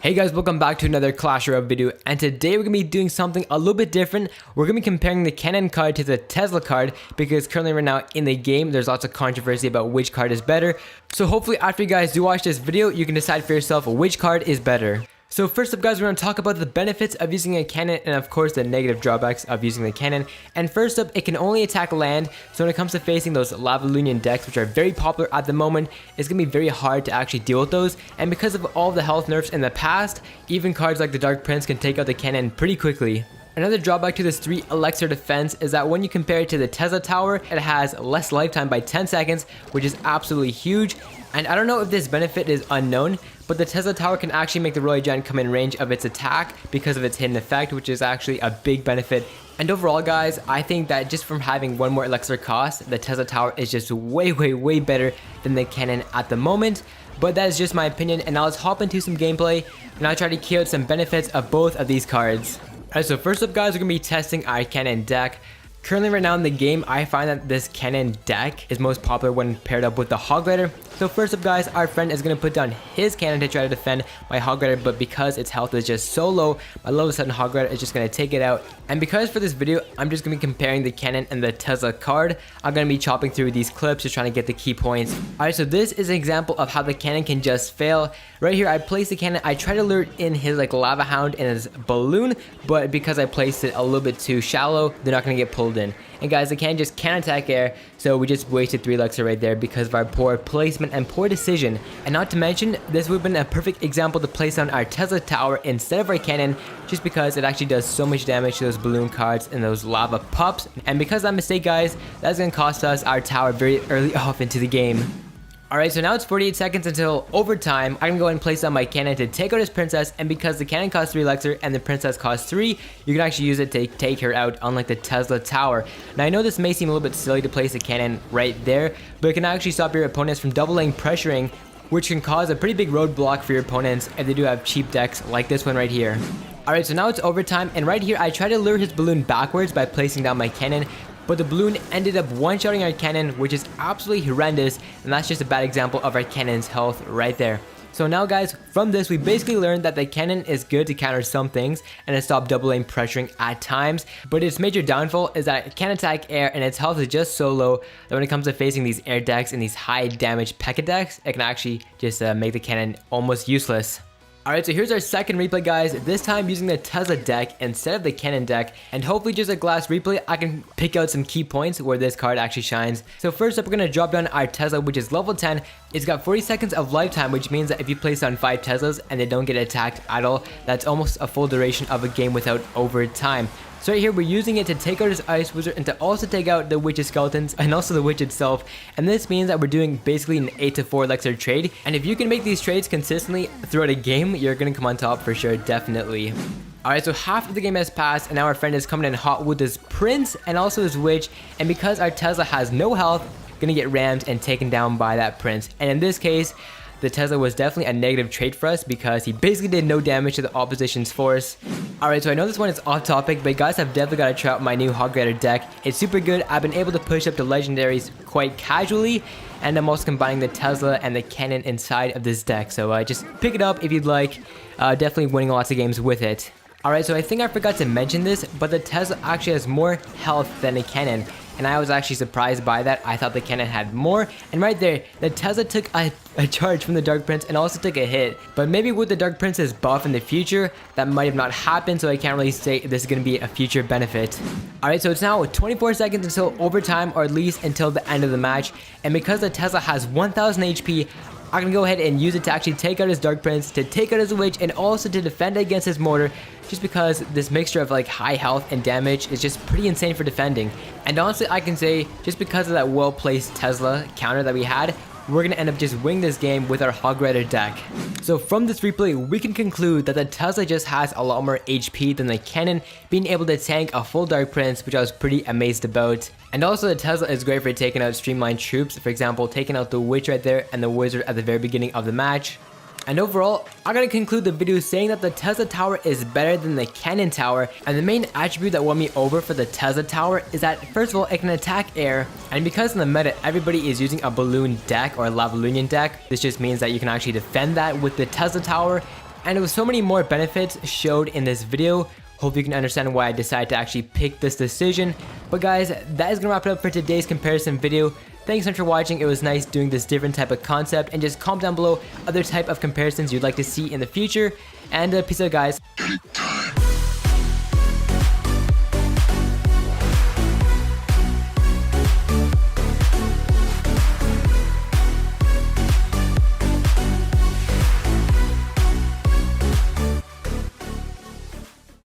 Hey guys, welcome back to another Clash Royale video, and today we're going to be doing something a little bit different. We're going to be comparing the Cannon card to the Tesla card because currently right now in the game there's lots of controversy about which card is better. So hopefully after you guys do watch this video, you can decide for yourself which card is better. So first up guys, we're going to talk about the benefits of using a cannon and of course the negative drawbacks of using the cannon. And first up, it can only attack land, so when it comes to facing those Lava Lunion decks which are very popular at the moment, it's going to be very hard to actually deal with those. And because of all the health nerfs in the past, even cards like the Dark Prince can take out the cannon pretty quickly. Another drawback to this 3 elixir defense is that when you compare it to the Tesla tower, it has less lifetime by 10 seconds, which is absolutely huge. And I don't know if this benefit is unknown, but the Tesla tower can actually make the Royale Giant come in range of its attack because of its hidden effect, which is actually a big benefit. And overall guys, I think that just from having one more elixir cost, the Tesla tower is just way better than the cannon at the moment. But that is just my opinion, and now let's hop into some gameplay and I'll try to key out some benefits of both of these cards. Alright, so first up guys, we're going to be testing our cannon deck. Currently right now in the game, I find that this cannon deck is most popular when paired up with the Hog Rider. So first up guys, our friend is going to put down his cannon to try to defend my Hog Rider, but because its health is just so low, my level 7 Hog Rider is just going to take it out. And because for this video, I'm just going to be comparing the cannon and the Tesla card, I'm going to be chopping through these clips just trying to get the key points. Alright, so this is an example of how the cannon can just fail. Right here, I place the cannon, I try to lure in his Lava Hound and his balloon, but because I placed it a little bit too shallow, they're not going to get pulled in. And guys, the cannon just can't attack air, so we just wasted 3 elixir right there because of our poor placement and poor decision. And not to mention, this would have been a perfect example to place on our Tesla tower instead of our cannon, just because it actually does so much damage to those balloon cards and those lava pups. And because of that mistake guys, that's going to cost us our tower very early off into the game. Alright, so now it's 48 seconds until overtime. I'm going to go ahead and place on my cannon to take out his princess, and because the cannon costs 3 elixir and the princess costs 3, you can actually use it to take her out, unlike the Tesla tower. Now I know this may seem a little bit silly to place a cannon right there, but it can actually stop your opponents from double lane pressuring, which can cause a pretty big roadblock for your opponents if they do have cheap decks like this one right here. Alright, so now it's overtime, and right here I try to lure his balloon backwards by placing down my cannon, but the balloon ended up one-shotting our cannon, which is absolutely horrendous, and that's just a bad example of our cannon's health right there. So now guys, from this we basically learned that the cannon is good to counter some things and to stop double lane pressuring at times, but its major downfall is that it can attack air and its health is just so low that when it comes to facing these air decks and these high damage P.E.K.K.A decks, it can actually just make the cannon almost useless. Alright, so here's our second replay guys, this time using the Tesla deck instead of the cannon deck, and hopefully just like last replay I can pick out some key points where this card actually shines. So first up, we're going to drop down our Tesla, which is level 10. It's got 40 seconds of lifetime, which means that if you place down 5 Teslas and they don't get attacked at all, that's almost a full duration of a game without overtime. So right here, we're using it to take out his Ice Wizard and to also take out the Witch's skeletons and also the Witch itself. And this means that we're doing basically an 8 to 4 elixir trade. And if you can make these trades consistently throughout a game, you're going to come on top for sure, definitely. Alright, so half of the game has passed and now our friend is coming in hot with his Prince and also his Witch. And because our Tesla has no health, going to get rammed and taken down by that Prince. And in this case, the Tesla was definitely a negative trade for us because he basically did no damage to the opposition's force. Alright, so I know this one is off topic, but guys, I've definitely got to try out my new Hog Rider deck. It's super good. I've been able to push up to legendaries quite casually, and I'm also combining the Tesla and the cannon inside of this deck. So just pick it up if you'd like. Definitely winning lots of games with it. Alright, so I think I forgot to mention this, but the Tesla actually has more health than a cannon. And I was actually surprised by that. I thought the cannon had more. And right there, the Tesla took a charge from the Dark Prince and also took a hit. But maybe with the Dark Prince's buff in the future, that might have not happened. So I can't really say this is going to be a future benefit. Alright, so it's now 24 seconds until overtime, or at least until the end of the match. And because the Tesla has 1000 HP, I'm going to go ahead and use it to actually take out his Dark Prince, to take out his Witch, and also to defend against his Mortar, just because this mixture of high health and damage is just pretty insane for defending. And honestly, I can say, just because of that well-placed Tesla counter that we had, we're going to end up just winning this game with our Hog Rider deck. So from this replay, we can conclude that the Tesla just has a lot more HP than the cannon, being able to tank a full Dark Prince, which I was pretty amazed about. And also the Tesla is great for taking out streamlined troops, for example, taking out the Witch right there and the Wizard at the very beginning of the match. And overall, I'm going to conclude the video saying that the Tesla tower is better than the cannon tower, and the main attribute that won me over for the Tesla tower is that first of all, it can attack air, and because in the meta everybody is using a balloon deck or a Lava Lunion deck, this just means that you can actually defend that with the Tesla tower. And with so many more benefits showed in this video, hope you can understand why I decided to actually pick this decision. But guys, that is gonna wrap it up for today's comparison video. Thanks so much for watching. It was nice doing this different type of concept, and just comment down below other type of comparisons you'd like to see in the future. And peace out, guys.